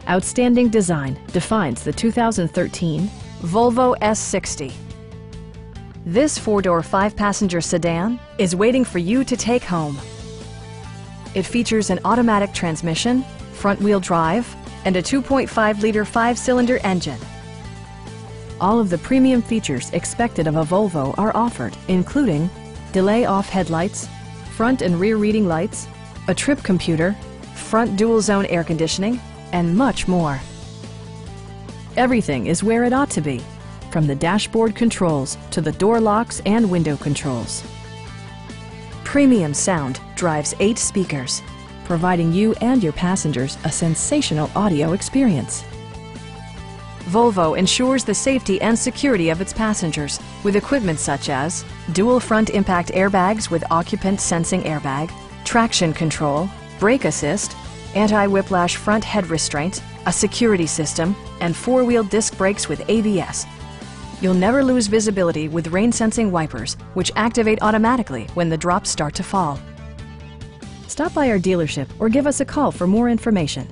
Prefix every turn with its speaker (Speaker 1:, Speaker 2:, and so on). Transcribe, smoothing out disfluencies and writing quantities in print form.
Speaker 1: Outstanding design defines the 2013 Volvo S60. This four-door, five-passenger sedan is waiting for you to take home. It features an automatic transmission, front-wheel drive, and a 2.5-liter five-cylinder engine. All of the premium features expected of a Volvo are offered, including delay-off headlights, front and rear reading lights, a trip computer, front dual-zone air conditioning, and much more. Everything is where it ought to be, from the dashboard controls to the door locks and window controls. Premium sound drives 8 speakers, providing you and your passengers a sensational audio experience. Volvo ensures the safety and security of its passengers with equipment such as dual front impact airbags with occupant sensing airbag, traction control, brake assist, anti-whiplash front head restraint, a security system, and four-wheel disc brakes with ABS. You'll never lose visibility with rain-sensing wipers, which activate automatically when the drops start to fall. Stop by our dealership or give us a call for more information.